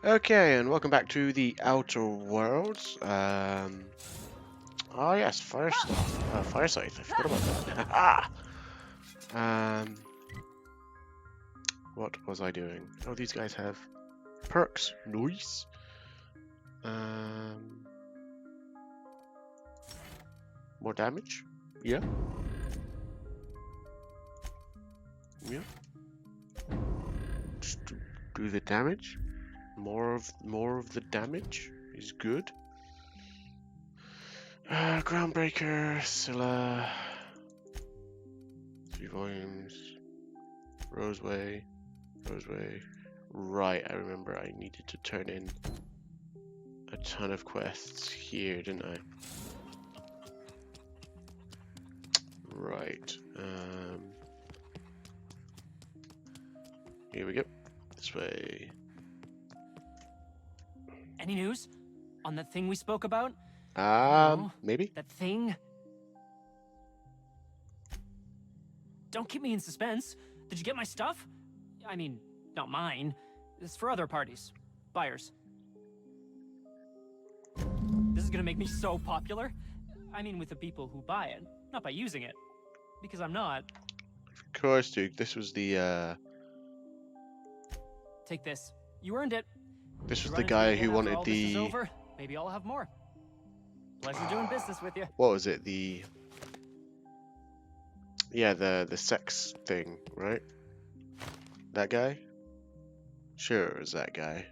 Okay, and welcome back to the Outer Worlds. Oh yes, fire stuff. Fire scythe. I forgot about that. What was I doing? Oh, these guys have perks. Nice. More damage. Yeah. Yeah. Just do the damage. More of the damage is good. Groundbreaker, Scylla, 3 volumes, Roseway. Right, I remember I needed to turn in a ton of quests here, didn't I? Right. Here we go. This way. Any news on that thing we spoke about? No, Maybe? that thing? Don't keep me in suspense. Did you get my stuff? I mean, not mine. It's for other parties. Buyers. This is gonna make me so popular. I mean, with the people who buy it, not by using it. Because I'm not. Of course, Duke. This was the, Take this. You earned it. This was You the run into me guy again who after wanted all this is the... over, maybe I'll have more. Pleasure doing business with you. What was it? The... Yeah, the sex thing, right? That guy? Sure, it was that guy.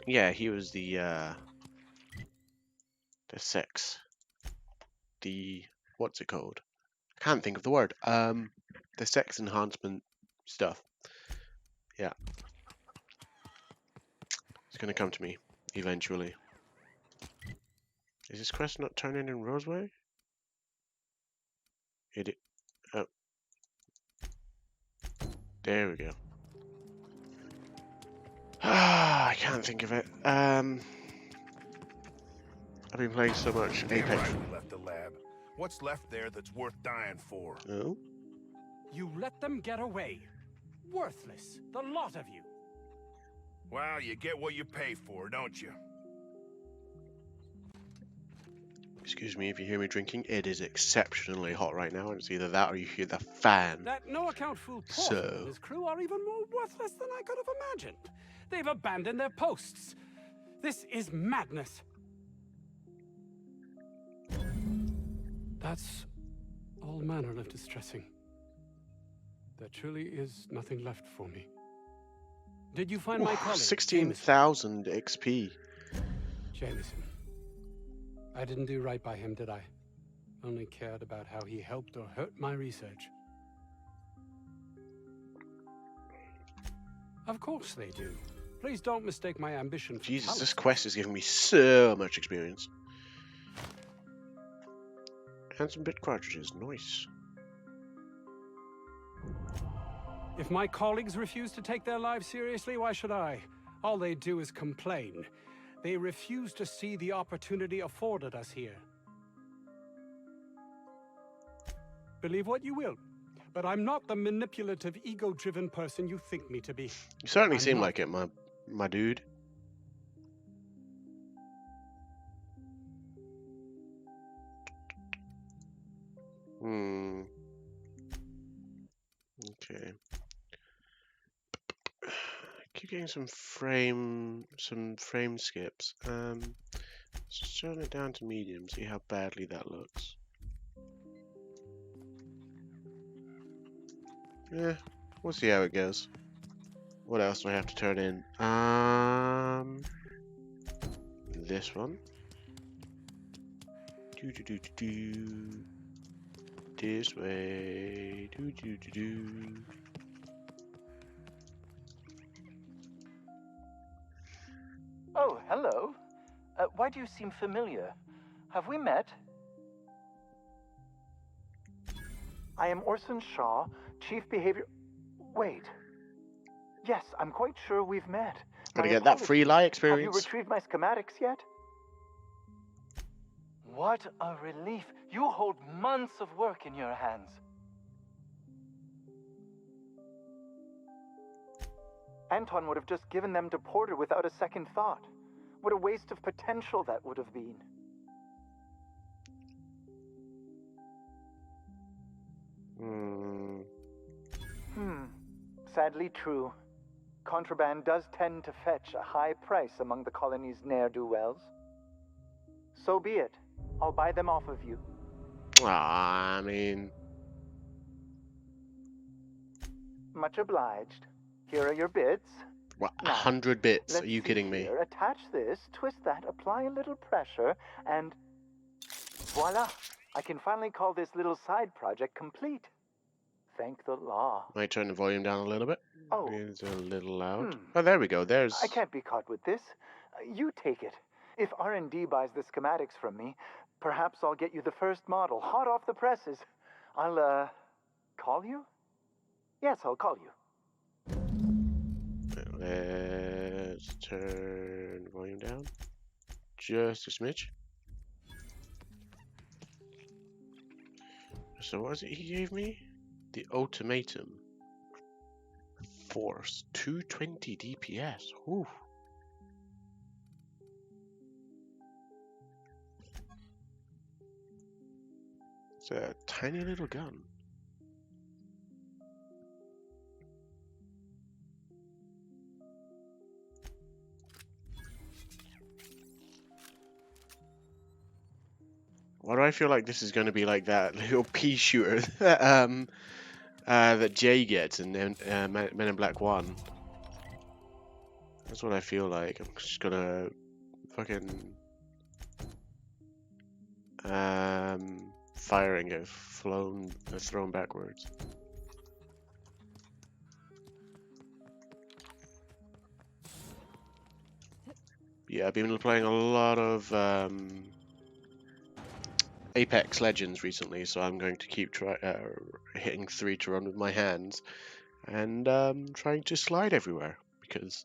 Yeah, he was the sex. The... What's it called? I can't think of the word. The sex enhancement stuff. Yeah. It's gonna come to me, eventually. Is this quest not turning in Roseway? Oh. There we go. I can't think of it. I've been playing so much Apex. Right, we left the lab. What's left there that's worth dying for? Oh? You let them get away. Worthless, the lot of you. Well, you get what you pay for, don't you? Excuse me if you hear me drinking. It is exceptionally hot right now, and it's either that or you hear the fan. That no-account fool So- Porter and his crew are even more worthless than I could have imagined. They've abandoned their posts. This is madness. That's all manner of distressing. There truly is nothing left for me. Did you find my colleague, 16,000 XP. Jameson? I didn't do right by him, did I? Only cared about how he helped or hurt my research. Of course they do. Please don't mistake my ambition for Jesus, talent. this quest is giving me so much experience. And some bit cartridges, nice. If my colleagues refuse to take their lives seriously, why should I? All they do is complain. They refuse to see the opportunity afforded us here. Believe what you will, but I'm not the manipulative, ego-driven person you think me to be. You certainly I'm seem not. like it, my dude. Okay. Keep getting some frame skips. Let's turn it down to medium, see how badly that looks. Yeah, we'll see how it goes. What else do I have to turn in? This one. This way. Oh, hello. Why do you seem familiar? Have we met? I am Orson Shaw, Chief Behavior... Wait. Yes, I'm quite sure we've met. Gotta My get that free lie apologies. experience. Have you retrieved my schematics yet? What a relief. You hold months of work in your hands. Anton would have just given them to Porter without a second thought. What a waste of potential that would have been. Sadly true. Contraband does tend to fetch a high price among the colony's ne'er-do-wells. So be it. I'll buy them off of you. I mean, Much obliged. Here are your bits. what, Now, 100 bits? Are Let's you see kidding me? here. Attach this, twist that, apply a little pressure, and voila! I can finally call this little side project complete. Thank the law. Might turn the volume down a little bit. Oh. It's a little loud. Hmm. Oh, there we go. There's. I can't be caught with this. You take it. If R&D buys the schematics from me, perhaps I'll get you the first model, hot off the presses. I'll, call you? Yes, I'll call you. Let's turn the volume down just a smidge. So what was it he gave me? The ultimatum. Force 220 DPS. Ooh. It's a tiny little gun. Why do I feel like this is going to be like that little pea shooter that that Jay gets in Men in Black 1? That's what I feel like. I'm just gonna fucking firing it thrown backwards. Yeah, I've been playing a lot of Apex Legends recently, so I'm going to keep hitting 3 to run with my hands and trying to slide everywhere, because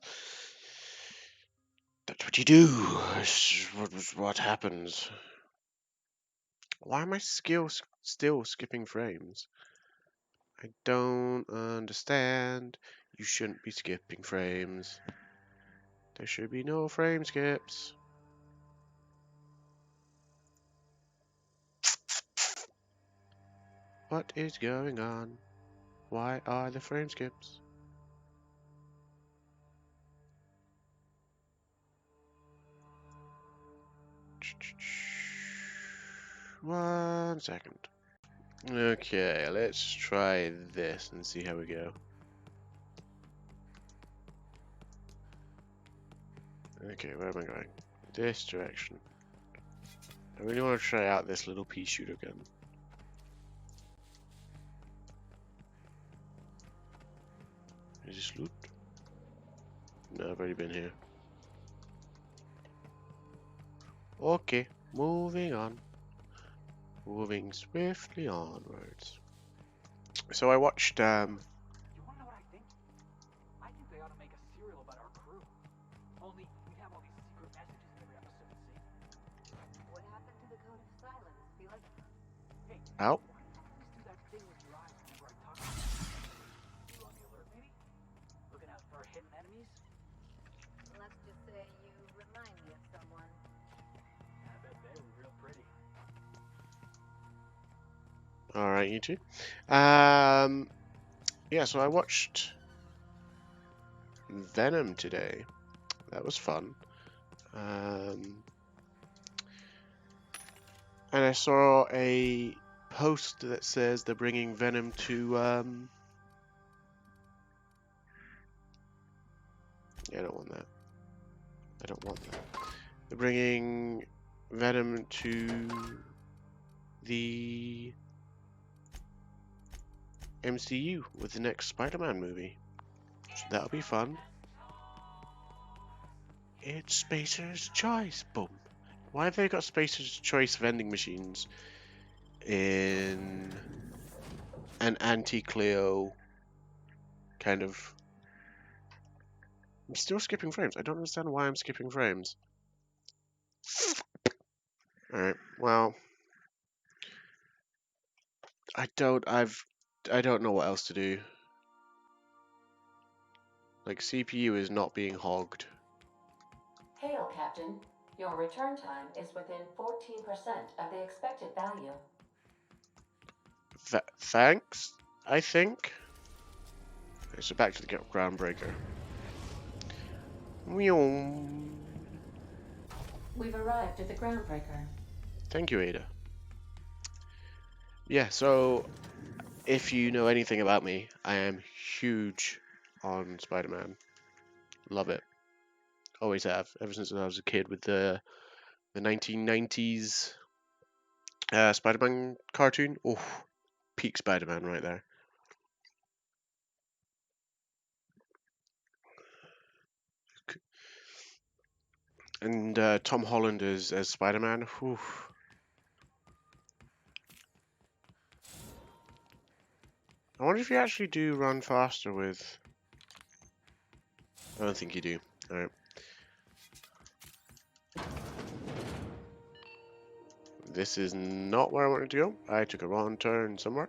that's what you do. It's what happens. Why am I still skipping frames? I don't understand. You shouldn't be skipping frames. There should be no frame skips. What is going on? Why are the frame skips? One second. Okay, let's try this and see how we go. Okay, where am I going? This direction. I really want to try out this little pea shooter gun. Is this loot? No, I've already been here. Okay, moving on. Moving swiftly onwards. So I watched You wanna know what I think? I think they ought to make a serial about our crew. Only we have all these secret messages in every episode, see? What happened to the code of silence, Felix? Hey, out. why don't you always do that thing with your eyes whenever I talk to you? You on the alert, maybe? Looking out for hidden enemies? Let's just say you remind me of someone. I bet they were real pretty. Alright, you two. Yeah, so I watched Venom today. That was fun. And I saw a post that says they're bringing Venom to yeah, I don't want that. I don't want that. They're bringing Venom to the MCU with the next Spider-Man movie. So that'll be fun. It's Spacer's Choice. Boom. Why have they got Spacer's Choice vending machines in an anti-Cleo kind of... I'm still skipping frames. I don't understand why I'm skipping frames. Alright, well... I don't know what else to do. Like, CPU is not being hogged. Hail, Captain. Your return time is within 14% of the expected value. Thanks, I think. Okay, so back to the groundbreaker. We've arrived at the groundbreaker. Thank you, Ada. Yeah, so if you know anything about me, I am huge on Spider-Man. Love it. Always have, ever since I was a kid with the 1990s Spider-Man cartoon. Oh, peak Spider-Man right there. And Tom Holland as Spider-Man. Whew. I wonder if you actually do run faster with... I don't think you do. Alright. This is not where I wanted to go. I took a wrong turn somewhere.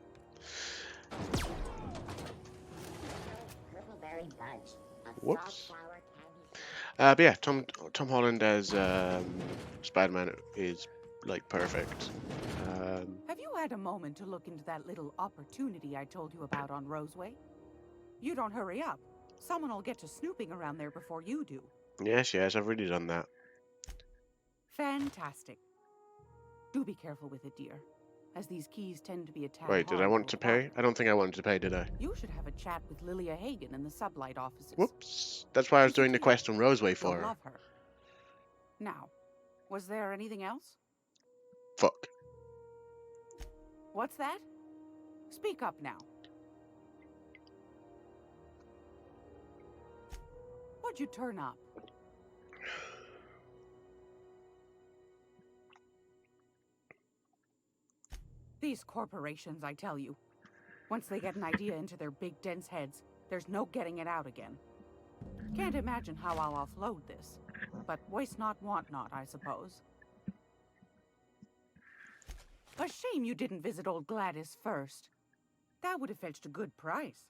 Whoops. But yeah, Tom Holland as Spider-Man is like perfect. Have you had a moment to look into that little opportunity I told you about on Roseway? You don't hurry up. Someone will get to snooping around there before you do. Yes, I've really done that. Fantastic. Do be careful with it, dear, as these keys tend to be a tad Wait, did I hard want to pay? acquire. I don't think I wanted to pay, did I? You should have a chat with Lilia Hagen in the sublight offices. Whoops. That's why I was She's a doing the key. quest on Roseway You'll for her. love her. Now, was there anything else? Fuck. What's that? Speak up now. What'd you turn up? These corporations, I tell you. Once they get an idea into their big dense heads, there's no getting it out again. Can't imagine how I'll offload this. But waste not, want not, I suppose. A shame you didn't visit old Gladys first. That would have fetched a good price.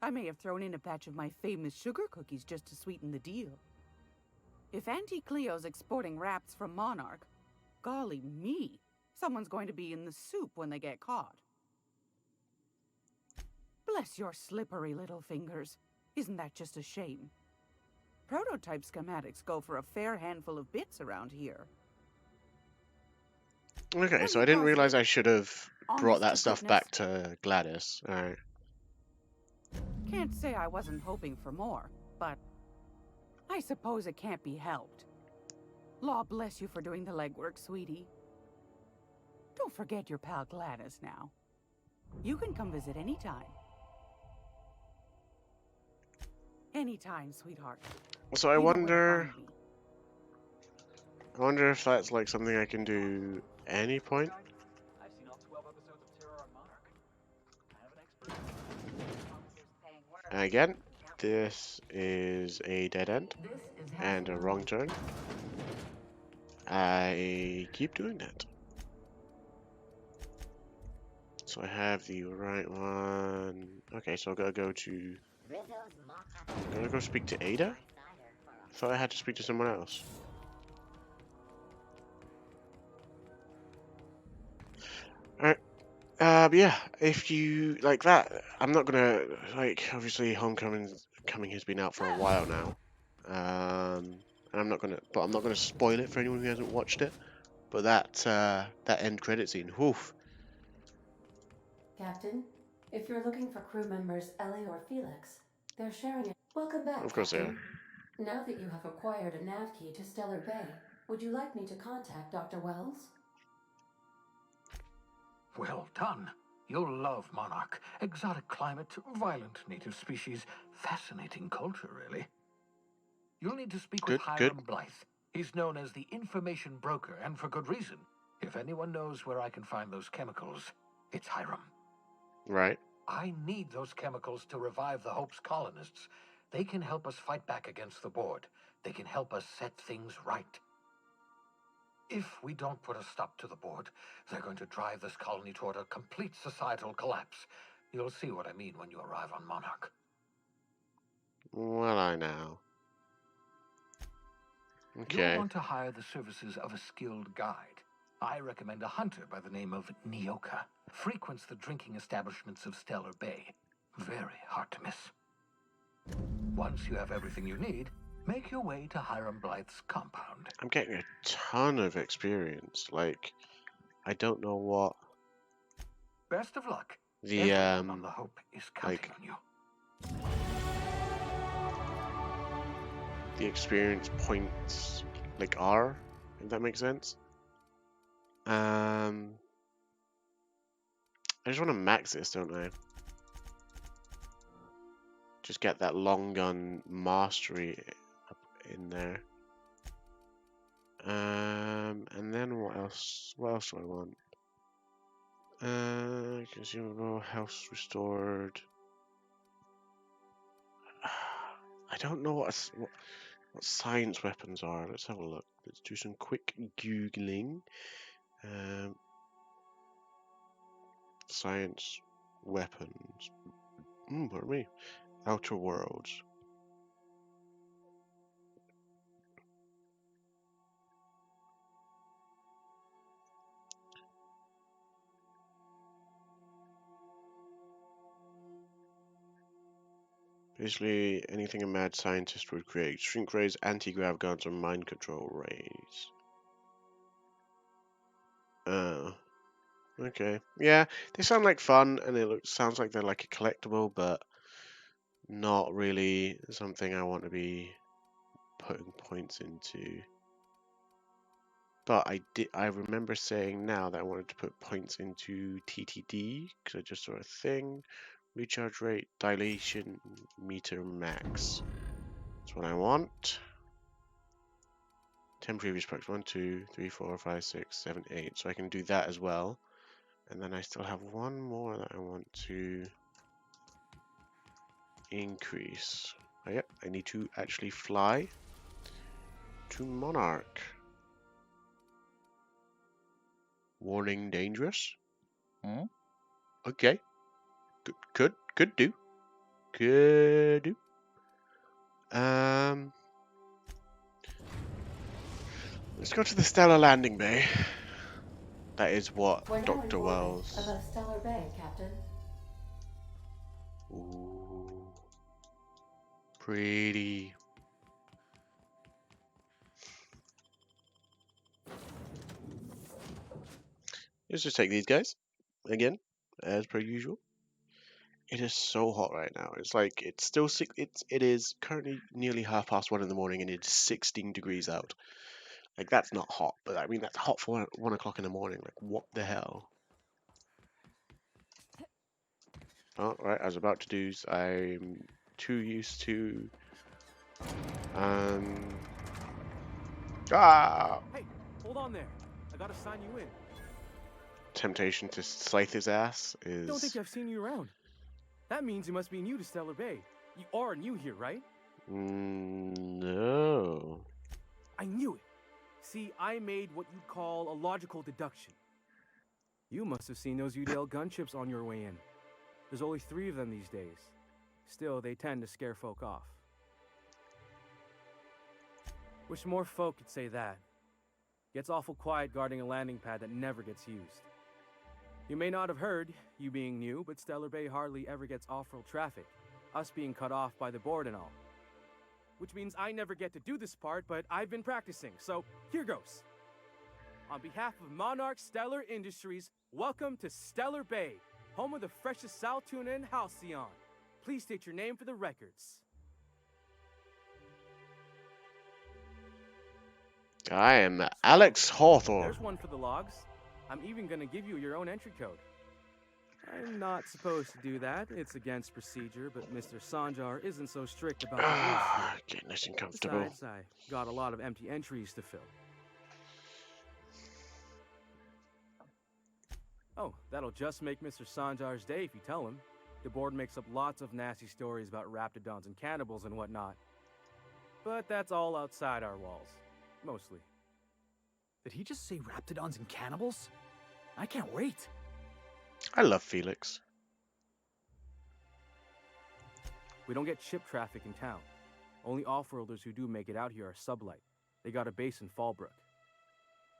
I may have thrown in a batch of my famous sugar cookies just to sweeten the deal. If Auntie Cleo's exporting wraps from Monarch, golly me, someone's going to be in the soup when they get caught. Bless your slippery little fingers. Isn't that just a shame? Prototype schematics go for a fair handful of bits around here. Okay, What so do I you didn't call realize it? I should have brought Honest that to stuff goodness? back to Gladys. Alright. Can't say I wasn't hoping for more, but I suppose it can't be helped. Law bless you for doing the legwork, sweetie. Don't forget your pal Gladys now. You can come visit anytime. Anytime, sweetheart. So I You know where to wonder... find me. I wonder if that's like something I can do any point. I've seen all 12 episodes of Terror on Monarch. Kind of an expert. Again, this is a dead end and a wrong turn. I keep doing that. So I have the right one. Okay, so I gotta go to... Gotta go speak to Ada? I thought I had to speak to someone else. Alright. But yeah, if you like that, I'm not gonna like. Obviously, Homecoming has been out for a while now, and I'm not gonna spoil it for anyone who hasn't watched it. But that end credit scene, woof. Captain, if you're looking for crew members Ellie or Felix, they're sharing it. Welcome back, Of course they Captain. Now that you have acquired a nav key to Stellar Bay, would you like me to contact Dr. Wells? Well done. You'll love Monarch. Exotic climate, violent native species, fascinating culture, really. You'll need to speak with Good. Hiram Blythe. He's known as the information broker, and for good reason. If anyone knows where I can find those chemicals, it's Hiram. Right. I need those chemicals to revive the Hope's colonists. They can help us fight back against the Board. They can help us set things right. If we don't put a stop to the Board, they're going to drive this colony toward a complete societal collapse. You'll see what I mean when you arrive on Monarch. Will I now? You'll Okay. want to hire the services of a skilled guide. I recommend a hunter by the name of Nyoka. Frequents the drinking establishments of Stellar Bay. Very hard to miss. Once you have everything you need, make your way to Hiram Blythe's compound. I'm getting a ton of experience. Like, I don't know what Best of luck. the Everyone on the Hope is counting like on you. the experience points like are, if that makes sense. I just want to max this, don't I? Just get that long gun mastery up in there. And then what else? What else do I want? Consumable, house restored. I don't know what science weapons are. Let's have a look. Let's do some quick googling. Science weapons. Pardon me. Outer Worlds. Basically, anything a mad scientist would create. Shrink rays, anti-grav guns, or mind control rays. Oh. Okay. Yeah, they sound like fun, and it sounds like they're like a collectible, but not really something I want to be putting points into. But I remember saying now that I wanted to put points into TTD, because I just saw a thing. Recharge rate, dilation, meter max. That's what I want. 10 previous perks. 1, 2, 3, 4, 5, 6, 7, 8. So I can do that as well. And then I still have one more that I want to increase. Oh, yep, I need to actually fly to Monarch. Warning dangerous. Okay. Could do. Could do. Let's go to the Stellar Landing Bay. That is what We're now Dr. informing Wells. about Stellar Bay, Captain. Ooh. Pretty. Let's just take these guys again, as per usual. It is so hot right now. It's like it's still it is currently nearly 1:30 in the morning, and it's 16 degrees out. Like that's not hot, but I mean that's hot for 1 o'clock in the morning. Like what the hell? Oh, right. I was about to do. I'm too used to. Hey, hold on there. I gotta sign you in. Temptation to scythe his ass is. Don't think I've seen you around. That means you must be new to Stellar Bay. You are new here, right? No. I knew it. See, I made what you'd call a logical deduction. You must have seen those UDL gunships on your way in. There's only 3 of them these days. Still, they tend to scare folk off. Wish more folk could say that. Gets awful quiet guarding a landing pad that never gets used. You may not have heard, you being new, but Stellar Bay hardly ever gets off-road traffic, us being cut off by the board and all. Which means I never get to do this part, but I've been practicing, so here goes. On behalf of Monarch Stellar Industries, welcome to Stellar Bay, home of the freshest Sal tuna and halcyon. Please state your name for the records. I am Alex Hawthorne. There's one for the logs. I'm even gonna give you your own entry code. I'm not supposed to do that. It's against procedure, but Mr. Sanjar isn't so strict about the rules here. Getting nice and comfortable. Besides, I got a lot of empty entries to fill. Oh, that'll just make Mr. Sanjar's day if you tell him. The board makes up lots of nasty stories about raptidons and cannibals and whatnot. But that's all outside our walls. Mostly. Did he just say raptidons and cannibals? I can't wait. I love Felix. We don't get ship traffic in town. Only off-worlders who do make it out here are sublight. They got a base in Fallbrook.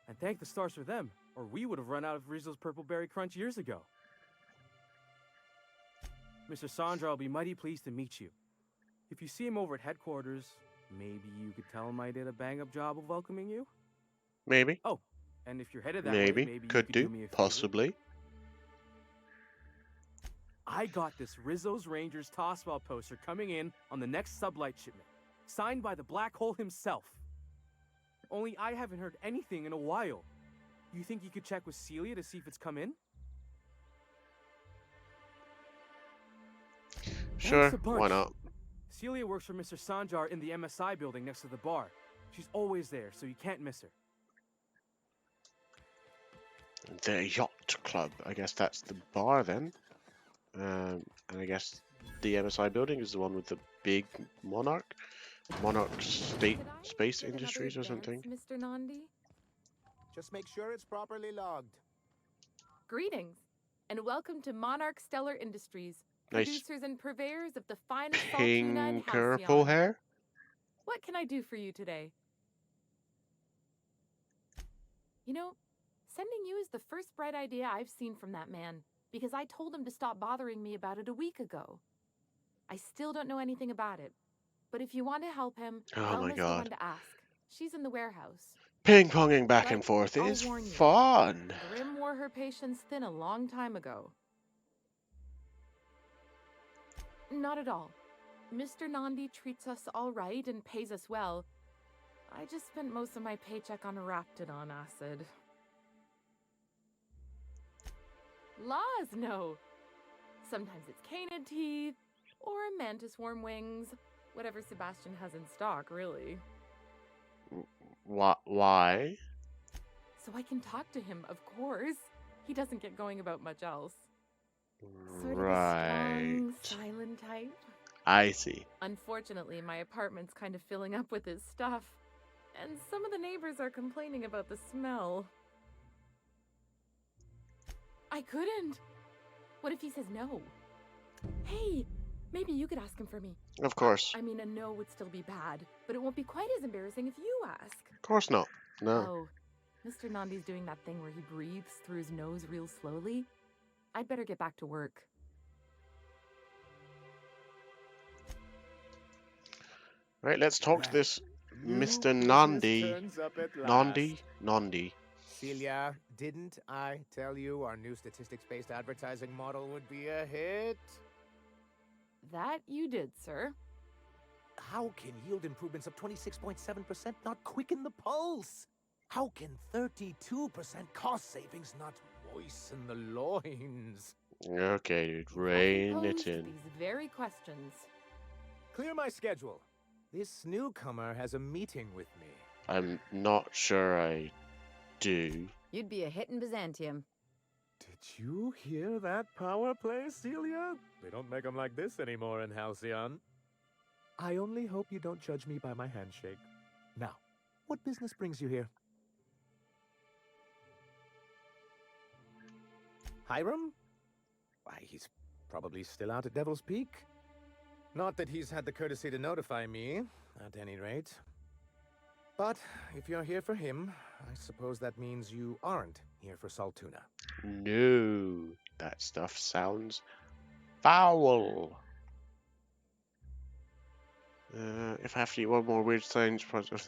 And thank the stars for them, or we would have run out of Rizzo's Purple Berry Crunch years ago. Mr. Sandra will be mighty pleased to meet you. If you see him over at headquarters, maybe you could tell him I did a bang-up job of welcoming you? Maybe. Oh, and if you're headed that Maybe. way, maybe Could you could do. do me a favor. Possibly. I got this Rizzo's Rangers Tosswell poster coming in on the next sublight shipment, signed by the Black Hole himself. Only I haven't heard anything in a while. You think you could check with Celia to see if it's come in? Sure, Thanks a bunch. why not? Celia works for Mr. Sanjar in the MSI building next to the bar. She's always there, so you can't miss her. The Yacht Club. I guess that's the bar then. And I guess the MSI building is the one with the big Monarch Space Industries or something. Mr. Nandi? Just make sure it's properly logged. Greetings, and welcome to Monarch Stellar Industries, Nice. producers and purveyors of the finest salt tuna and Pink purple halcyon. hair. What can I do for you today? You know, sending you is the first bright idea I've seen from that man, because I told him to stop bothering me about it a week ago. I still don't know anything about it, but if you want to help him, Oh my Elma's the one god. to ask. She's in the warehouse. Ping-ponging back and But forth I'll is warn you, fun. Grim wore her patience thin a long time ago. Not at all. Mr. Nandi treats us all right and pays us well. I just spent most of my paycheck on Raptidon acid. Laws, no. Sometimes it's canid teeth, or a mantis worm wings. Whatever Sebastian has in stock, really. Why? So I can talk to him, of course. He doesn't get going about much else. Sort of a Right. strong, silent type. I see. Unfortunately, my apartment's kind of filling up with his stuff. And some of the neighbors are complaining about the smell. I couldn't. What if he says no? Hey, maybe you could ask him for me. Of course. I mean, a no would still be bad, but it won't be quite as embarrassing if you ask. Of course not. No. Oh, Mr. Nandi's doing that thing where he breathes through his nose real slowly. I'd better get back to work. Right, let's talk to this New Mr. business Nandi. turns up at Nandi? last. Nandi. Celia, didn't I tell you our new statistics-based advertising model would be a hit? That you did, sir. How can yield improvements of 26.7% not quicken the pulse? How can 32% cost savings not moisten the loins? Okay, dude, You rein it posed in. These very questions. Clear my schedule. This newcomer has a meeting with me. I'm not sure I do. You'd be a hit in Byzantium. Did you hear that power play, Celia? They don't make them like this anymore in Halcyon. I only hope you don't judge me by my handshake. Now, what business brings you here? Hiram? Why, he's probably still out at Devil's Peak. Not that he's had the courtesy to notify me, at any rate. But if you're here for him, I suppose that means you aren't here for Saltuna. No, that stuff sounds foul. If I have to eat one more weird science project.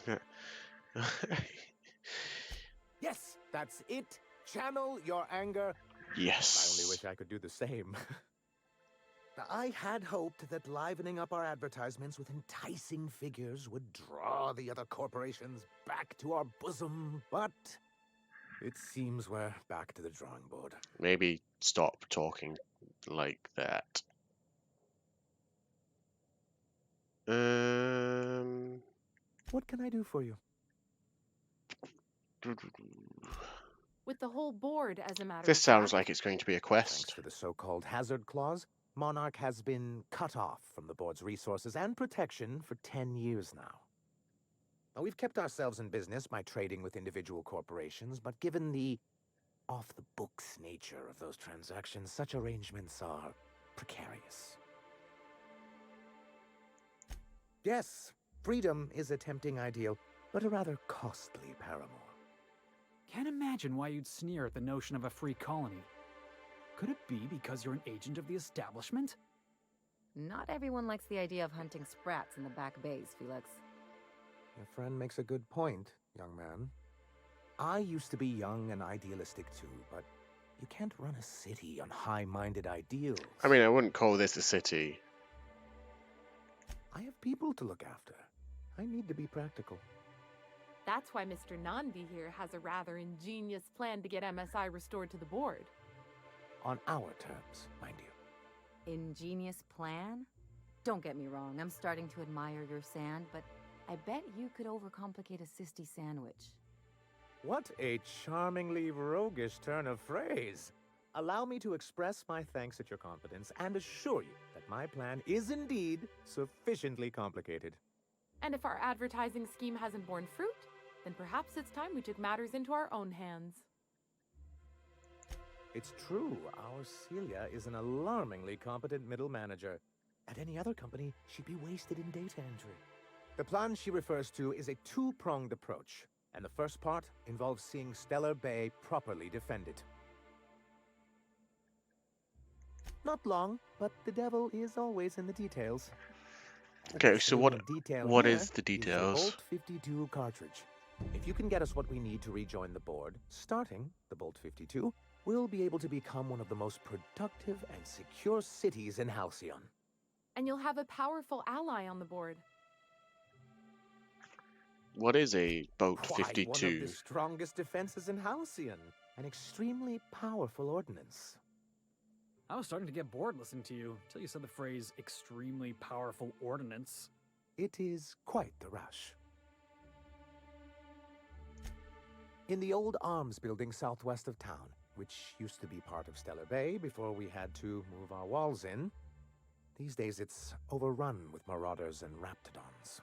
Yes, that's it. Channel your anger. I Yes. only wish I could do the same. Now, I had hoped that livening up our advertisements with enticing figures would draw the other corporations back to our bosom, but it seems we're back to the drawing board. Maybe stop talking like that. What can I do for you? With the whole board, as a matter This of sounds fact. like it's going to be a Thanks quest. to the so-called hazard clause, Monarch has been cut off from the board's resources and protection for 10 years now. Now, we've kept ourselves in business by trading with individual corporations, but given the off-the-books nature of those transactions, such arrangements are precarious. Yes, freedom is a tempting ideal, but a rather costly paramour. Can't imagine why you'd sneer at the notion of a free colony. Could it be because you're an agent of the establishment? Not everyone likes the idea of hunting sprats in the back bays, Felix. Your friend makes a good point, young man. I used to be young and idealistic too, but you can't run a city on high-minded ideals. I mean, I wouldn't call this a city. I have people to look after. I need to be practical. That's why Mr. Nanvi here has a rather ingenious plan to get MSI restored to the board. On our terms, mind you. Ingenious plan? Don't get me wrong, I'm starting to admire your sand, but I bet you could overcomplicate a sisty sandwich. What a charmingly roguish turn of phrase. Allow me to express my thanks at your confidence and assure you that my plan is indeed sufficiently complicated. And if our advertising scheme hasn't borne fruit, then perhaps it's time we took matters into our own hands. It's true, our Celia is an alarmingly competent middle manager. At any other company, she'd be wasted in data entry. The plan she refers to is a two-pronged approach, and the first part involves seeing Stellar Bay properly defended. Not long, but the devil is always in the details. Okay, so what is the Is the details? Bolt 52 cartridge. If you can get us what we need to rejoin the board, starting the Bolt 52, we'll be able to become one of the most productive and secure cities in Halcyon. And you'll have a powerful ally on the board. What is a boat Why, 52? one of the strongest defenses in Halcyon. An extremely powerful ordnance. I was starting to get bored listening to you, till you said the phrase extremely powerful ordnance. It is quite the rush. In the old arms building southwest of town, which used to be part of Stellar Bay before we had to move our walls in, these days it's overrun with marauders and raptidons.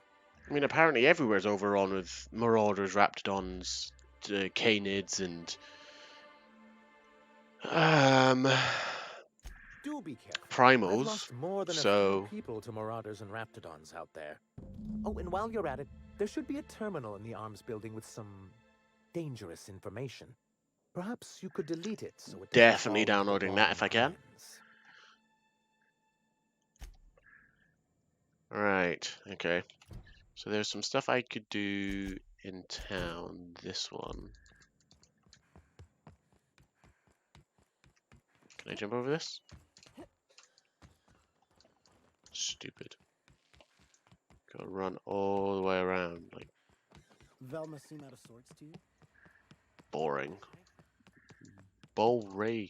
I mean, apparently everywhere's overrun with marauders, raptidons, canids, and Do be careful. I've primals. lost more than a So few people to marauders and raptidons out there. Oh, and while you're at it, there should be a terminal in the arms building with some dangerous information. Perhaps you could delete it so it doesn't definitely fall into the downloading that if I wrong can. hands. Right, okay. So there's some stuff I could do in town. This one. Can I jump over this? Stupid. Gotta run all the way around. Like, Velma seem out of sorts to you? boring. Boring.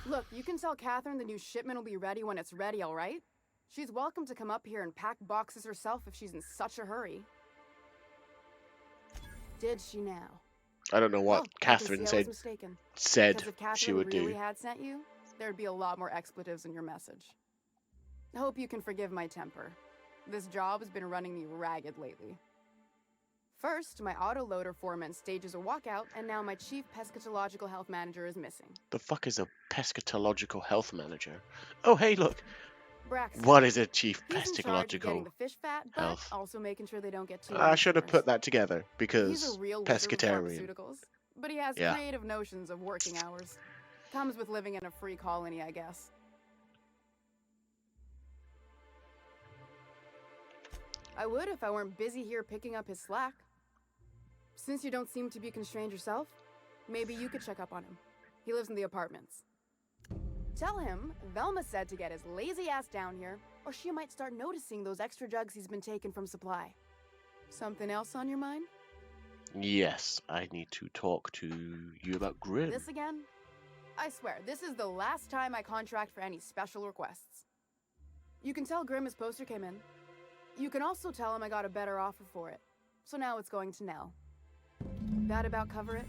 Look, you can tell Catherine the new shipment will be ready when it's ready, all right? She's welcome to come up here and pack boxes herself if she's in such a hurry. Did she now? I don't know what Oh, I can Catherine see I was mistaken. said Because if Catherine she would really do. had sent you, there'd be a lot more expletives in your message. I hope you can forgive my temper. This job has been running me ragged lately. First, my autoloader foreman stages a walkout, and now my chief pescatological health manager is missing. The fuck is a pescatological health manager? Oh, hey, look. Braxton. What is a chief He's in charge of getting pescatological the fish fat, but health? also making sure they don't get too I should have insurance. put that together He's because a real wizard with pescatarian. pharmaceuticals, but he has Yeah. creative notions of working hours. Comes with living in a free colony, I guess. I would if I weren't busy here picking up his slack. Since you don't seem to be constrained yourself, maybe you could check up on him. He lives in the apartments. Tell him Velma said to get his lazy ass down here, or she might start noticing those extra jugs he's been taking from supply. Something else on your mind? Yes, I need to talk to you about Grim. This again? I swear, this is the last time I contract for any special requests. You can tell Grim his poster came in. You can also tell him I got a better offer for it. So now it's going to Nell. That about cover it?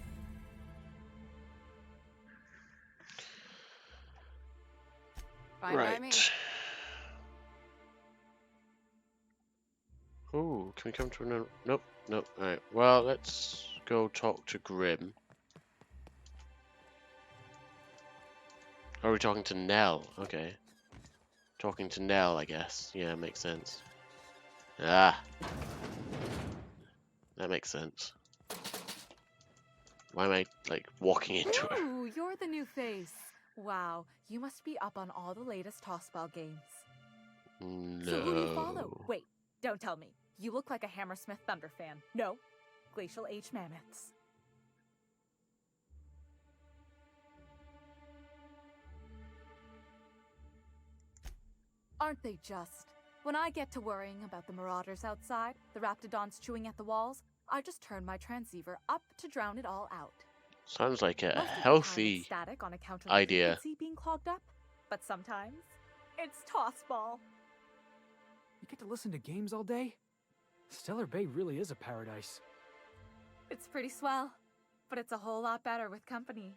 Fine by me. Right. Ooh, can we come to another? Nope, nope. Alright, well, let's go talk to Grim. Are we talking to Nell? Okay. Talking to Nell, I guess. Yeah, makes sense. Ah, that makes sense. Why am I, like, walking into it? Ooh, you're the new face. Wow, you must be up on all the latest tossball games. So who do you follow? No. Wait, don't tell me. You look like a Hammersmith Thunder fan. No, Glacial H Mammoths. Aren't they just? When I get to worrying about the marauders outside, the raptidons chewing at the walls, I just turn my transceiver up to drown it all out. Sounds like a Most of the time healthy it's static on account of idea. the frequency being clogged up, but sometimes it's tossball. You get to listen to games all day? Stellar Bay really is a paradise. It's pretty swell, but it's a whole lot better with company.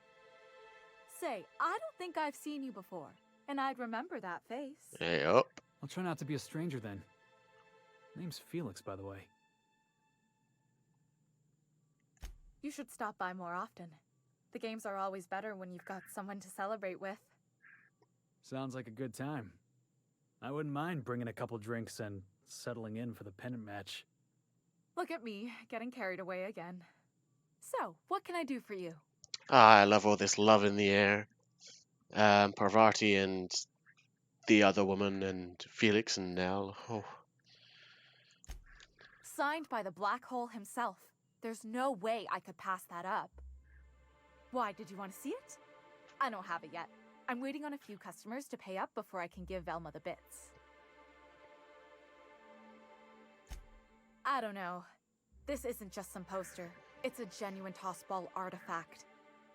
Say, I don't think I've seen you before, and I'd remember that face. Hey, up. I'll try not to be a stranger then. Name's Felix, by the way. You should stop by more often. The games are always better when you've got someone to celebrate with. Sounds like a good time. I wouldn't mind bringing a couple drinks and settling in for the pennant match. Look at me, getting carried away again. So, what can I do for you? Ah, I love all this love in the air. Parvati and the other woman and Felix and Nell. Oh. Signed by the Black Hole himself. There's no way I could pass that up. Why, did you want to see it? I don't have it yet. I'm waiting on a few customers to pay up before I can give Velma the bits. I don't know. This isn't just some poster. It's a genuine tossball artifact.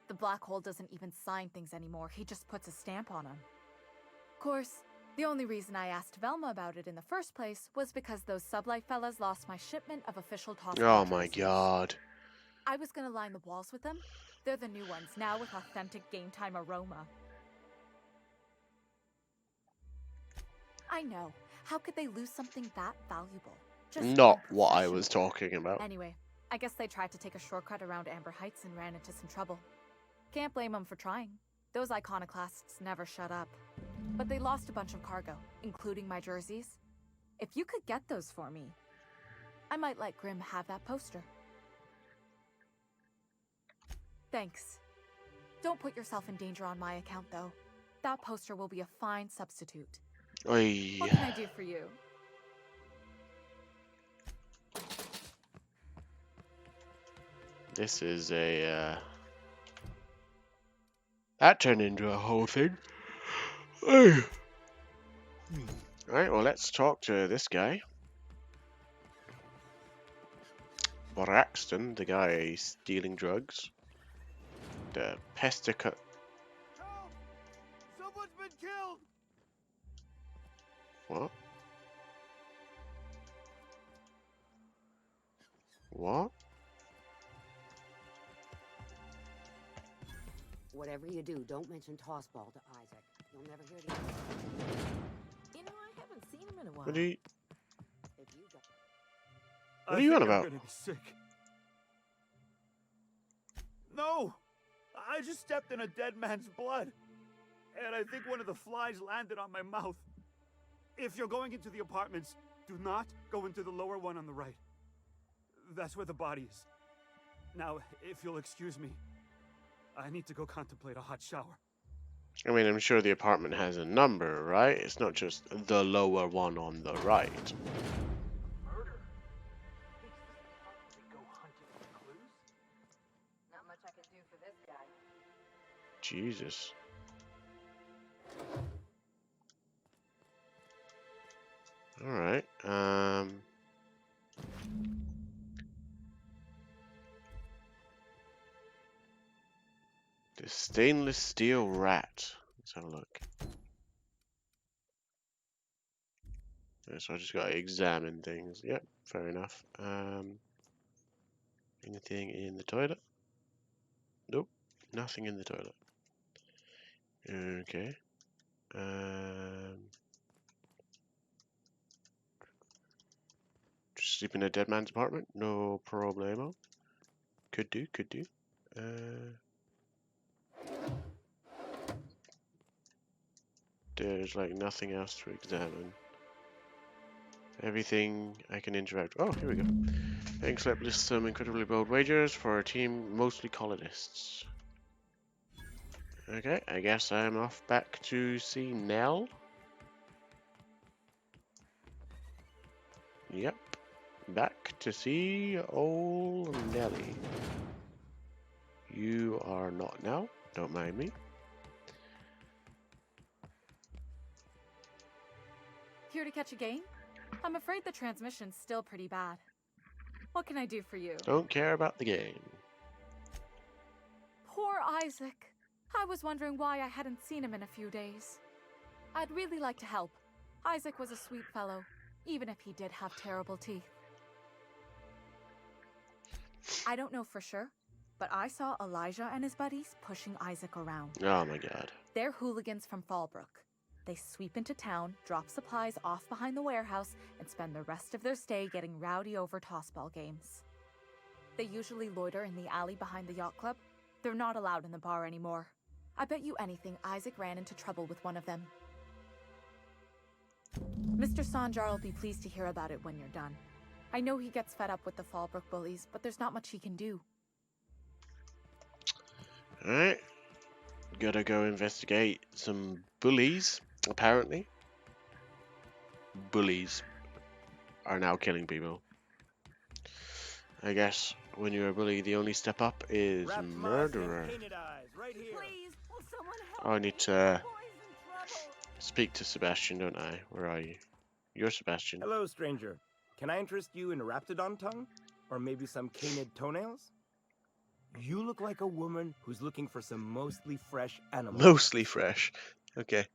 The Black Hole doesn't even sign things anymore. He just puts a stamp on them. Of course, the only reason I asked Velma about it in the first place was because those sublight fellas lost my shipment of official tossball Oh my jerseys. god. I was gonna line the walls with them. They're the new ones, now with authentic game time aroma. I know. How could they lose something that valuable? Just Not what I was talking about. Anyway, I guess they tried to take a shortcut around Amber Heights and ran into some trouble. Can't blame them for trying. Those iconoclasts never shut up. But they lost a bunch of cargo, including my jerseys. If you could get those for me, I might let Grimm have that poster. Thanks. Don't put yourself in danger on my account, though. That poster will be a fine substitute. Oy. What can I do for you? This is a, that turned into a whole thing. Alright, well, let's talk to this guy. Braxton, the guy stealing drugs. The pestica... Help! Someone's been killed! What? What? Whatever you do, don't mention tossball to Isaac. You'll never hear the end. You know, I haven't seen him in a while. What are you... If you don't... What are you on about? I'm gonna be sick. No! I just stepped in a dead man's blood. And I think one of the flies landed on my mouth. If you're going into the apartments, do not go into the lower one on the right. That's where the body is. Now, if you'll excuse me, I need to go contemplate a hot shower. I mean, I'm sure the apartment has a number, right? It's not just the lower one on the right. Murder? They go hunting for clues? Not much I can do for this guy. Jesus. Alright, the stainless steel rat. Let's have a look. Yeah, so I just gotta examine things. Yep, fair enough. Anything in the toilet? Nope, nothing in the toilet. Okay. Just sleep in a dead man's apartment? No problemo. Could do, could do. There's like nothing else to examine. Everything I can interact. Oh, here we go. Paying slip lists some incredibly bold wagers for a team mostly colonists. Okay, I guess I'm off back to see Nell. Yep, back to see old Nelly. You are not Nell, don't mind me. Here to catch a game? I'm afraid the transmission's still pretty bad. What can I do for you? Don't care about the game. Poor Isaac. I was wondering why I hadn't seen him in a few days. I'd really like to help. Isaac was a sweet fellow, even if he did have terrible teeth. I don't know for sure, but I saw Elijah and his buddies pushing Isaac around. Oh my god. They're hooligans from Fallbrook. They sweep into town, drop supplies off behind the warehouse, and spend the rest of their stay getting rowdy over tossball games. They usually loiter in the alley behind the yacht club. They're not allowed in the bar anymore. I bet you anything Isaac ran into trouble with one of them. Mr. Sanjar will be pleased to hear about it when you're done. I know he gets fed up with the Fallbrook bullies, but there's not much he can do. Alright. Gotta go investigate some bullies, apparently. Bullies are now killing people. I guess when you're a bully, the only step up is murderer. Oh, I need to speak to Sebastian, don't I? Where are you? You're Sebastian. Hello, stranger. Can I interest you in a raptidon tongue? Or maybe some canid toenails? You look like a woman who's looking for some mostly fresh animals. Mostly fresh. Okay.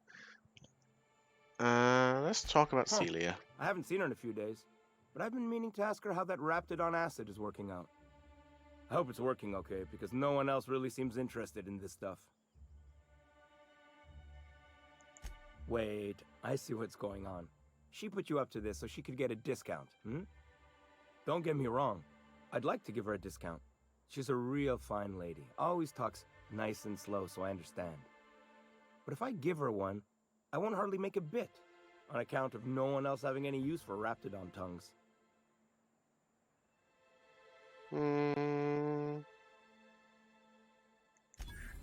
Let's talk about Celia. I haven't seen her in a few days, but I've been meaning to ask her how that raptidon acid is working out. I hope it's working okay, because no one else really seems interested in this stuff. Wait, I see what's going on. She put you up to this so she could get a discount, hmm? Don't get me wrong. I'd like to give her a discount. She's a real fine lady. Always talks nice and slow, so I understand. But if I give her one, I won't hardly make a bit, on account of no one else having any use for raptidon tongues.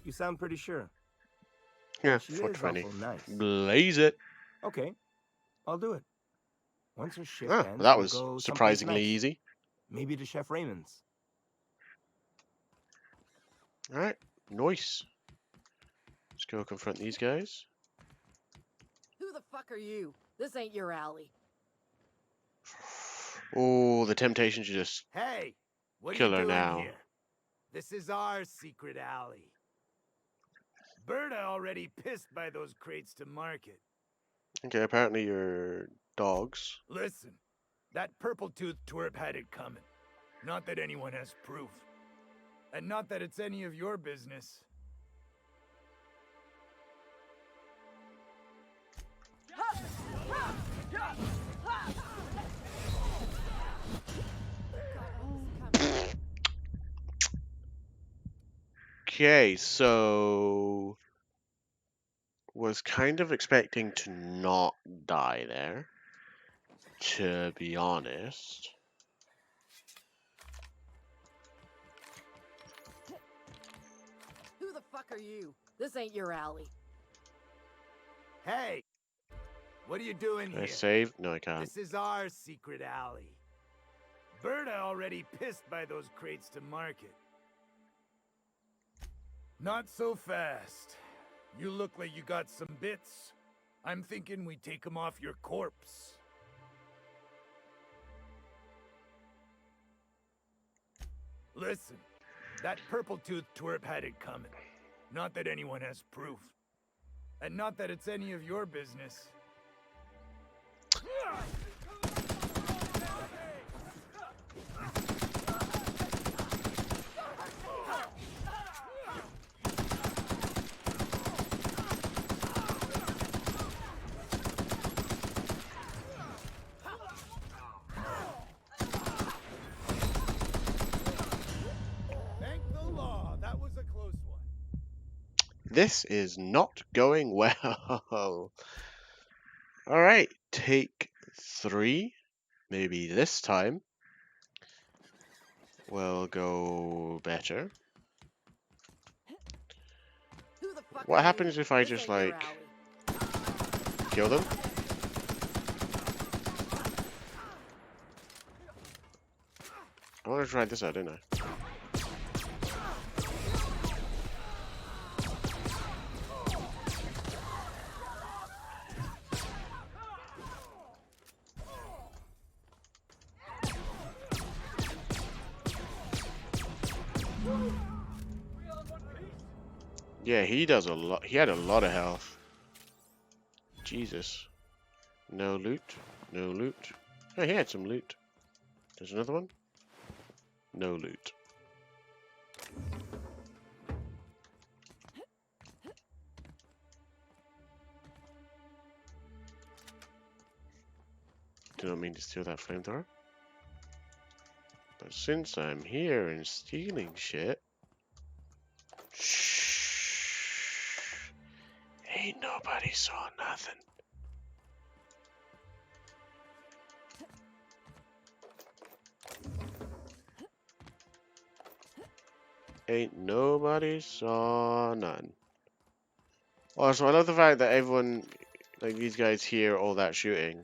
You sound pretty sure. Yeah, She is 420. awful nice. Blaze it. Okay, I'll do it. Once her shift Ah, ends, that we'll was go someplace surprisingly nice. easy. Maybe to Chef Raymond's. Alright, nice. Let's go confront these guys. Who the fuck are you? This ain't your alley. Oh, the temptation to just Hey, what kill are her you doing now. here? This is our secret alley. Berta already pissed by those crates to market. Okay, apparently you're dogs. Listen, that purple-toothed twerp had it coming. Not that anyone has proof. And not that it's any of your business. Okay, so was kind of expecting to not die there, to be honest. Who the fuck are you? This ain't your alley. Hey, what are you doing Can I here? save? No, I can't. This is our secret alley. Berta already pissed by those crates to market. Not so fast. You look like you got some bits. I'm thinking we take them off your corpse. Listen, that purple-toothed twerp had it coming. Not that anyone has proof. And not that it's any of your business. Thank the law. That was a close one. This is not going well. Alright, take 3. maybe this time will go better. Who the fuck What are happens you? if I This just, ain't your like, alley. kill them? I want to try this out, didn't I? Yeah, he does a lot. He had a lot of health. Jesus. No loot. No loot. Oh, he had some loot. There's another one. No loot. Do not mean to steal that flamethrower. But since I'm here and stealing shit... Shh. Ain't nobody saw nothing. Ain't nobody saw none. Also, I love the fact that everyone, like these guys, hear all that shooting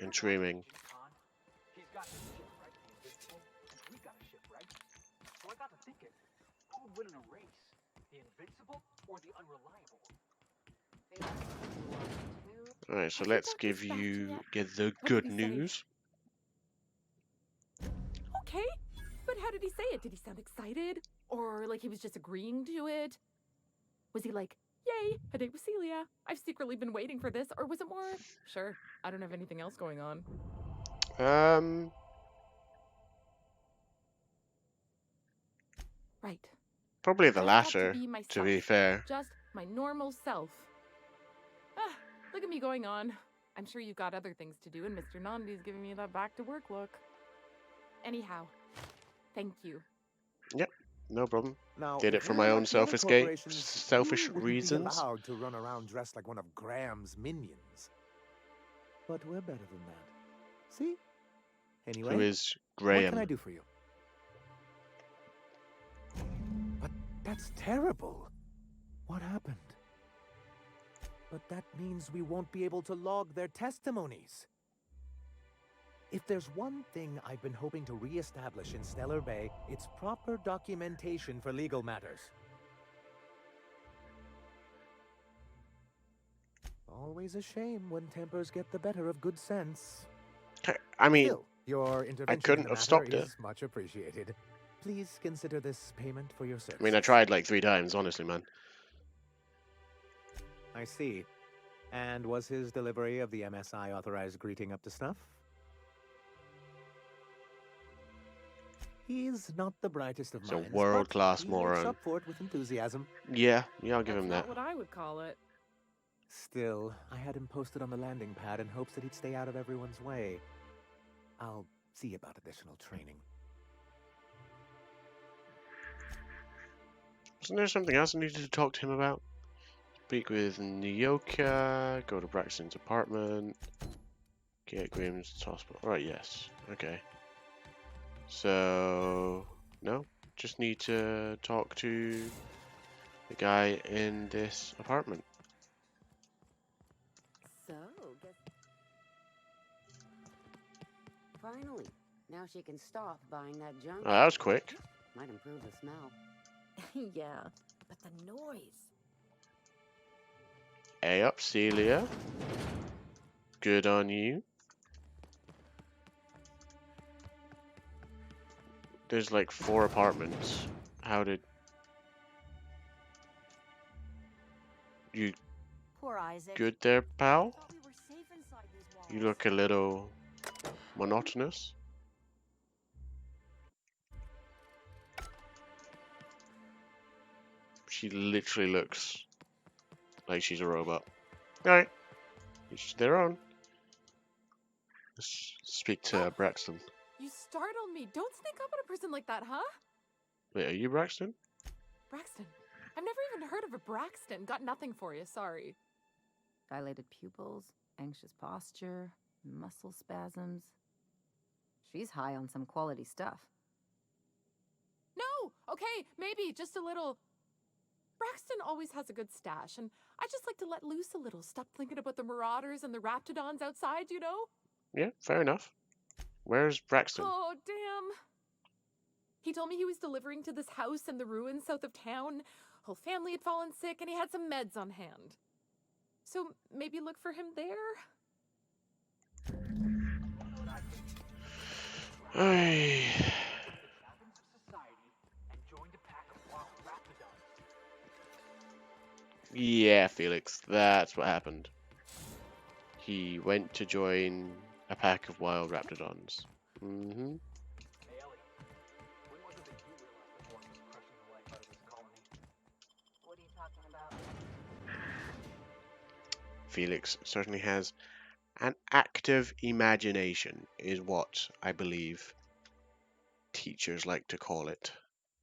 and screaming. He's got his ship, right? The Invincible, and we got a ship, right? So I got to thinking, who would win in a race? The Invincible or the Unreliable? Alright, so let's get the good news. Okay, but how did he say it? Did he sound excited? Or like he was just agreeing to it? Was he like, yay, a date with Celia. I've secretly been waiting for this. Or was it more, sure, I don't have anything else going on? Right. Probably the Just got latter, to be to myself. be fair. Just my normal self. Ah, look at me going on. I'm sure you've got other things to do, and Mr. Nandi's giving me that back to work look. Anyhow, thank you. Yep, no problem. Now, Did it if for we're my own not the other selfish corporations, you wouldn't reasons. be allowed to run around dressed like one of Graham's minions. But we're better than that. See? Anyway, Who is what can I Graham? do for you? But that's terrible. What happened? But that means we won't be able to log their testimonies. If there's one thing I've been hoping to re-establish in Stellar Bay, it's proper documentation for legal matters. Always a shame when tempers get the better of good sense. I mean, Still, your intervention I couldn't in the have matter stopped it. is much appreciated. Please consider this payment for your service. I mean, I tried like 3 times, honestly, man. I see. And was his delivery of the MSI authorized greeting up to snuff? He's not the brightest of He's a minds, world-class but he makes moron. up for it with enthusiasm. Yeah, I'll give him That's that. not what I would call it. Still, I had him posted on the landing pad in hopes that he'd stay out of everyone's way. I'll see about additional training. Wasn't there something else I needed to talk to him about? Speak with Nyoka, go to Braxton's apartment, get Graham's hospital. Right, yes. Okay. So, no, just need to talk to the guy in this apartment. So, finally, now she can stop buying that junk. Oh, that was quick. Might improve the smell. Yeah, but the noise. Hey up, Celia. Good on you. There's like 4 apartments. How did you Poor Isaac. good there, pal? Thought we were safe inside these walls. You look a little monotonous. She literally looks like she's a robot. Alright. Each their own. Let's speak to Braxton. You startled me. Don't sneak up on a person like that, huh? Wait, are you Braxton? Braxton. I've never even heard of a Braxton. Got nothing for you, sorry. Dilated pupils, anxious posture, muscle spasms. She's high on some quality stuff. No! Okay, maybe just a little. Braxton always has a good stash, and I just like to let loose a little. Stop thinking about the marauders and the raptidons outside, you know? Yeah, fair enough. Where's Braxton? Oh, damn. He told me he was delivering to this house in the ruins south of town. Whole family had fallen sick, and he had some meds on hand. So maybe look for him there? Ay. Yeah, Felix, that's what happened. He went to join a pack of wild raptidons. Mm-hmm. What are you talking about? Felix certainly has an active imagination, is what I believe teachers like to call it.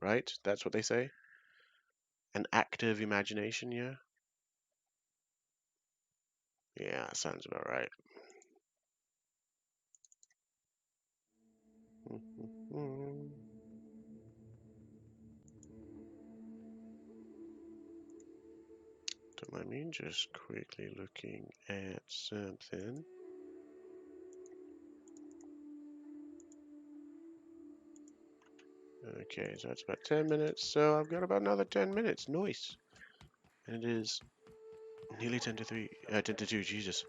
Right? That's what they say? An active imagination, yeah? Yeah, that sounds about right. Don't mind me, just quickly looking at something. Okay, so that's about 10 minutes, so I've got about another 10 minutes. Nice. And it is nearly 10 to 2, Jesus.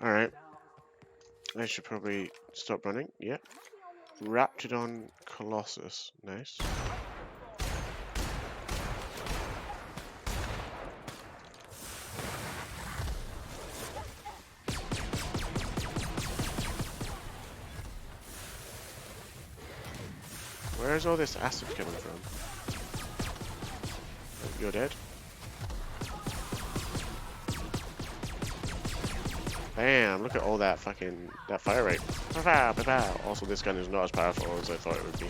Alright. I should probably stop running. Yep. Raptidon Colossus. Nice. Where's all this acid coming from? Oh, you're dead. Bam! Look at all that that fire rate. Also, this gun is not as powerful as I thought it would be.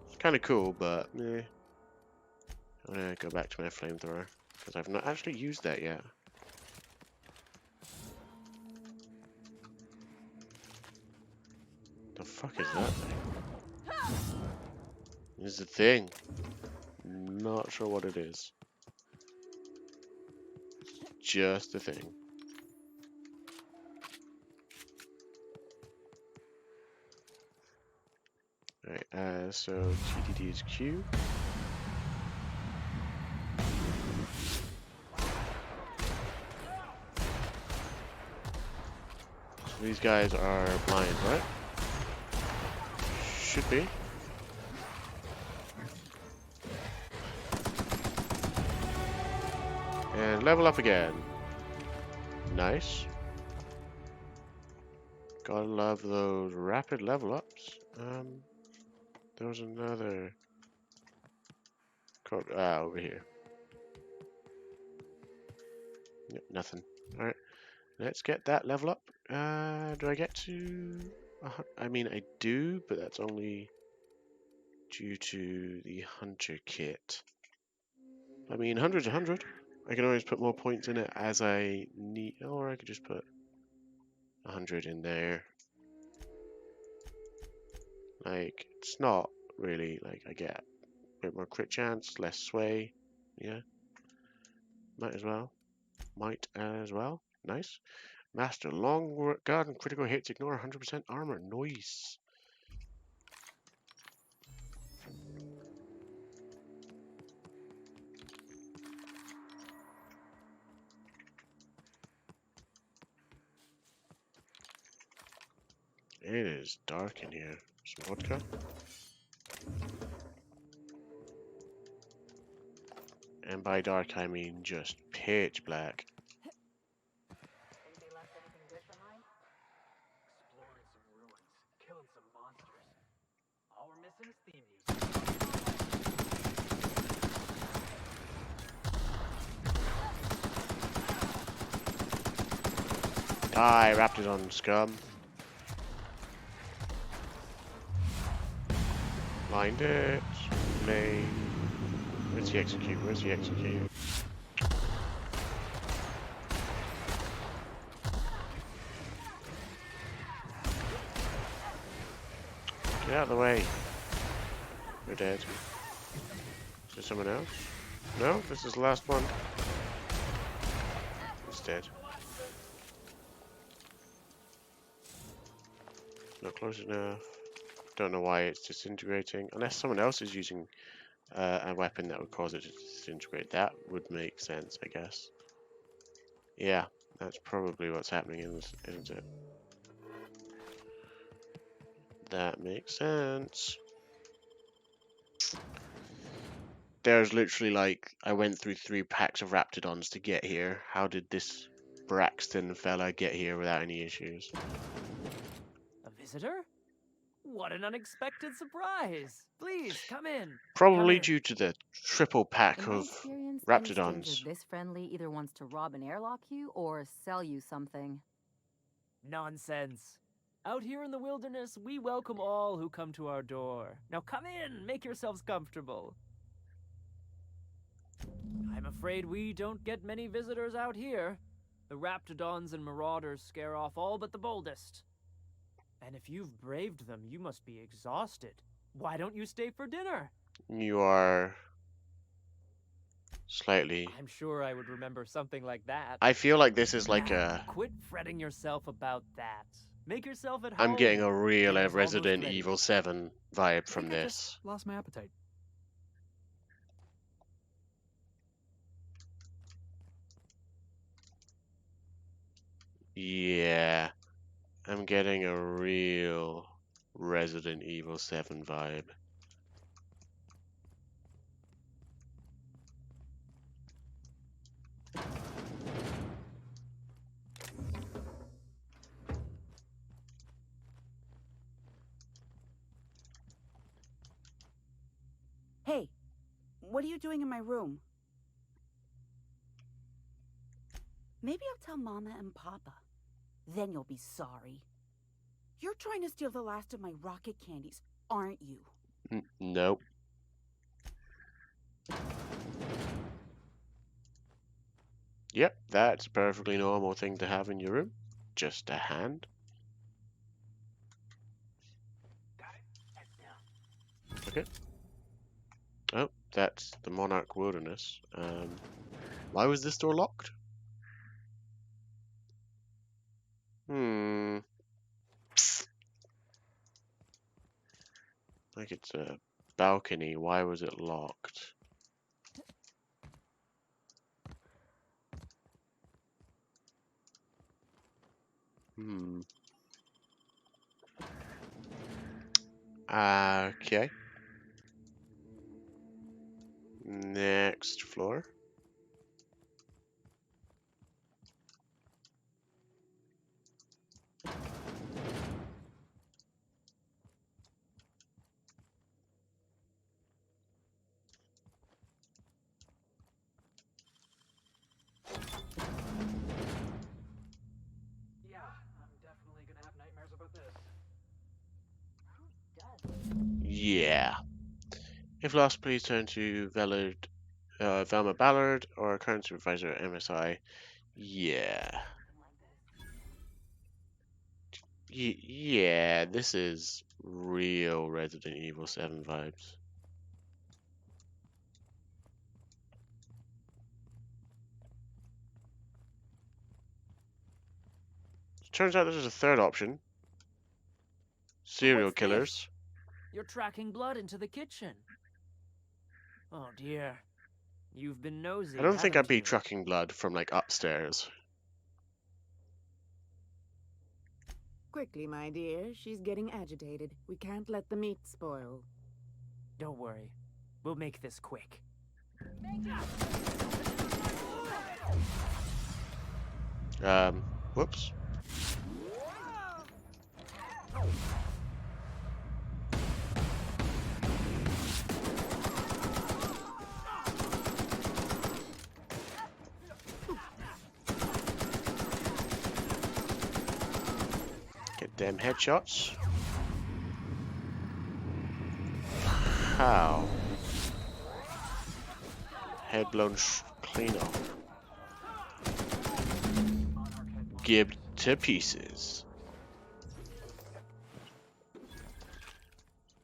It's kind of cool, but eh. I'm gonna go back to my flamethrower because I've not actually used that yet. The fuck is that thing? This is the thing. Not sure what it is. Just a thing. Alright, so TDD is Q. So these guys are blind, right? Should be. And level up again. Nice. Gotta love those rapid level ups. There was another code over here. Yep, nothing. Alright. Let's get that level up. Do I get to... I mean, I do, but that's only due to the hunter kit. I mean, 100's 100. I can always put more points in it as I need, or I could just put 100 in there. Like, it's not really, like, I get a bit more crit chance, less sway. Yeah. Might as well. Might as well. Nice. Master long guard and critical hits ignore 100% armor. Nice. It is dark in here. Some vodka. And by dark, I mean just pitch black. Exploring some ruins, killing some monsters. All we're missing is theme music. Die, Raptidon scum. Blind it. Flame. Where's the execute? Where's the execute? Get out of the way. We're dead. Is there someone else? No, this is the last one. He's dead. Not close enough. Don't know why it's disintegrating. Unless someone else is using a weapon that would cause it to disintegrate. That would make sense, I guess. Yeah, that's probably what's happening, isn't it? That makes sense. There's literally like, I went through 3 packs of Raptidons to get here. How did this Braxton fella get here without any issues? A visitor? What an unexpected surprise! Please, come in. Probably due to the triple pack In my of experience, any Raptidons. stranger this friendly either wants to rob and airlock you or sell you something. Nonsense. Out here in the wilderness, we welcome all who come to our door. Now come in, make yourselves comfortable. I'm afraid we don't get many visitors out here. The Raptidons and Marauders scare off all but the boldest. And if you've braved them, you must be exhausted. Why don't you stay for dinner? You are slightly... I'm sure I would remember something like that. I feel like this is like a... Quit fretting yourself about that. Make yourself at home. I'm getting a real Dinner's Resident almost ready. Evil 7 vibe from this. Lost my appetite. Yeah, I'm getting a real Resident Evil 7 vibe. Hey, what are you doing in my room? Maybe I'll tell Mama and Papa. Then you'll be sorry. You're trying to steal the last of my rocket candies, aren't you? Nope. Yep, that's a perfectly normal thing to have in your room. Just a hand. Okay. Oh, that's the Monarch Wilderness. Why was this door locked? Like it's a balcony. Why was it locked? Okay. Next floor. Yeah, I'm definitely gonna have nightmares about this. Yeah. If lost, please turn to Velma Ballard or current supervisor at MSI. Yeah. Yeah, this is real Resident Evil 7 vibes. Turns out there's a third option. Serial What's killers. this? You're tracking blood into the kitchen. Oh dear. You've been nosy. I don't think I'd haven't be you? trucking blood from like upstairs. Quickly, my dear. She's getting agitated. We can't let the meat spoil. Don't worry. We'll make this quick. Whoops. Get them headshots. How? Head blown clean off. Gibbed to pieces.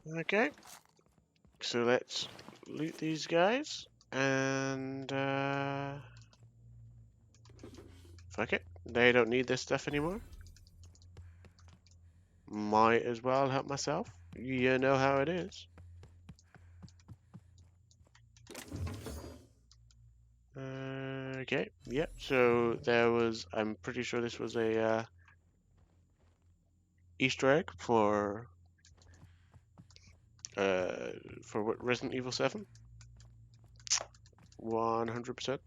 Okay. So let's loot these guys. And, fuck it. They don't need this stuff anymore. Might as well help myself. You know how it is. Okay, yep, so there was, I'm pretty sure this was a Easter egg for what, Resident Evil 7? 100%.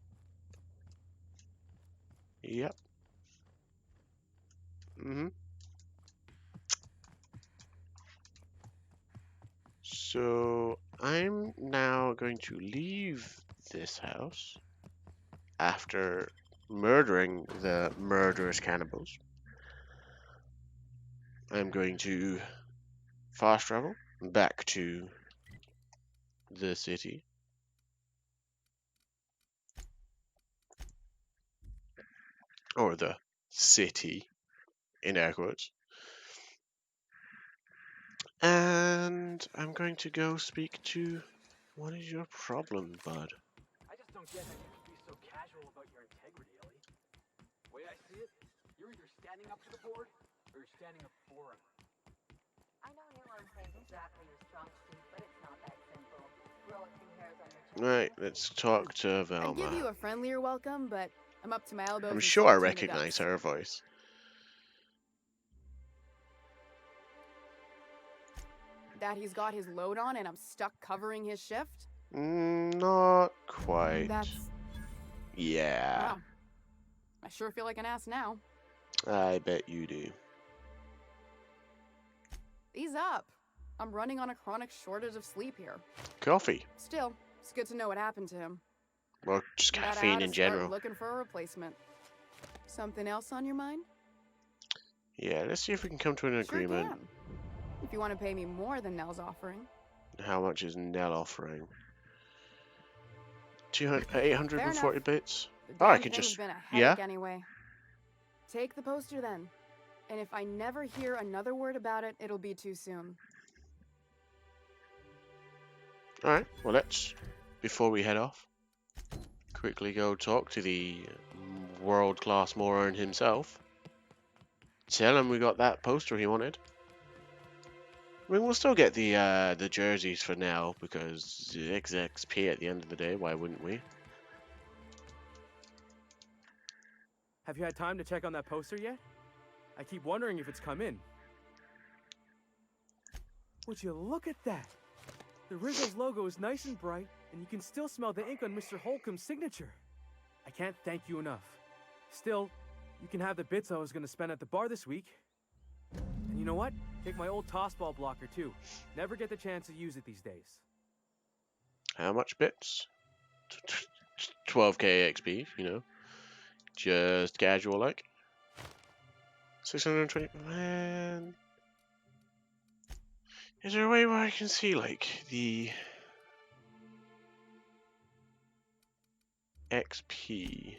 Yep. So I'm now going to leave this house after murdering the murderous cannibals. I'm going to fast travel back to the city. Or the city, in air quotes. And I'm going to go speak to... What is your problem, bud? I just don't get how you can be so casual about your integrity, Ellie. The way I see it, you're either standing up to the board, or you're standing up for him. I know Newlands ain't exactly your strong suit, but it's not that simple. Grow a few hairs on your chin. Right, let's talk to I'd give Velma. you a friendlier welcome, but I'm up to my elbows I'm in sure I silver tuna recognize guts. her voice. That he's got his load on and I'm stuck covering his shift? Not quite. That's... Yeah. Wow. I sure feel like an ass now. I bet you do. Ease up. I'm running on a chronic shortage of sleep here. Coffee. Still, it's good to know what happened to him. Well, just That I caffeine oughta in start general. looking for a replacement. Something else on your mind? Yeah, let's see if we can come to an agreement. Sure can. If you want to pay me more than Nell's offering. How much is Nell offering? 840 bits? The Oh, I damn can thing's just... been a Yeah? headache anyway. Take the poster then. And if I never hear another word about it, it'll be too soon. Alright, well let's, before we head off, quickly go talk to the world-class moron himself. Tell him we got that poster he wanted. I mean, we'll still get the jerseys for now, because it's XP at the end of the day, why wouldn't we? Have you had time to check on that poster yet? I keep wondering if it's come in. Would you look at that? The Rizzo's logo is nice and bright, and you can still smell the ink on Mr. Holcomb's signature. I can't thank you enough. Still, you can have the bits I was going to spend at the bar this week. And you know what? Take my old tossball blocker too. Never get the chance to use it these days. How much bits? 12k XP, you know. Just casual like. 620, man. Is there a way where I can see like the XP?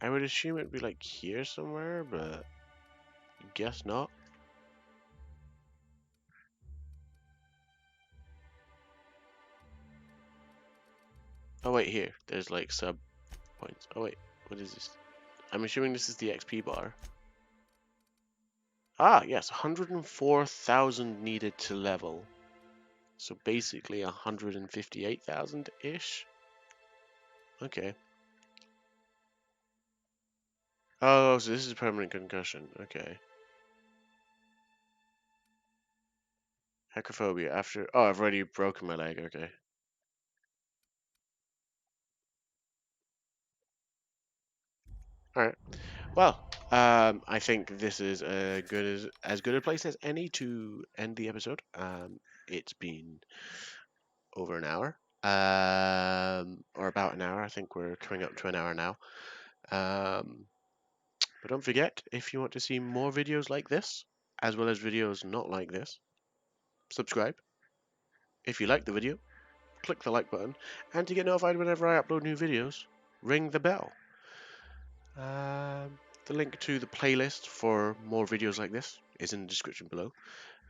I would assume it'd be like here somewhere, but guess not. Oh wait, here. There's like sub points. Oh wait, what is this? I'm assuming this is the XP bar. Ah, yes, 104,000 needed to level. So basically 158,000-ish. Okay. Oh, so this is permanent concussion. Okay. Acrophobia after... Oh, I've already broken my leg. Okay. Alright. Well, I think this is as good a place as any to end the episode. It's been over an hour. Or about an hour. I think we're coming up to an hour now. But don't forget, if you want to see more videos like this, as well as videos not like this, subscribe. If you like the video, click the like button, and to get notified whenever I upload new videos, ring the bell. The link to the playlist for more videos like this is in the description below,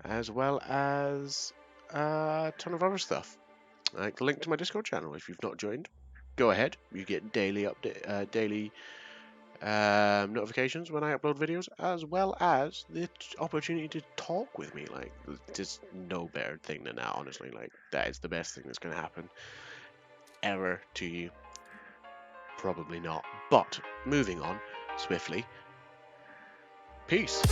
as well as a ton of other stuff. Like the link to my Discord channel if you've not joined. Go ahead. You get daily notifications when I upload videos, as well as the opportunity to talk with me. Like, there's no better thing than that, honestly. Like, that is the best thing that's going to happen ever to you. Probably not. But, moving on swiftly. Peace.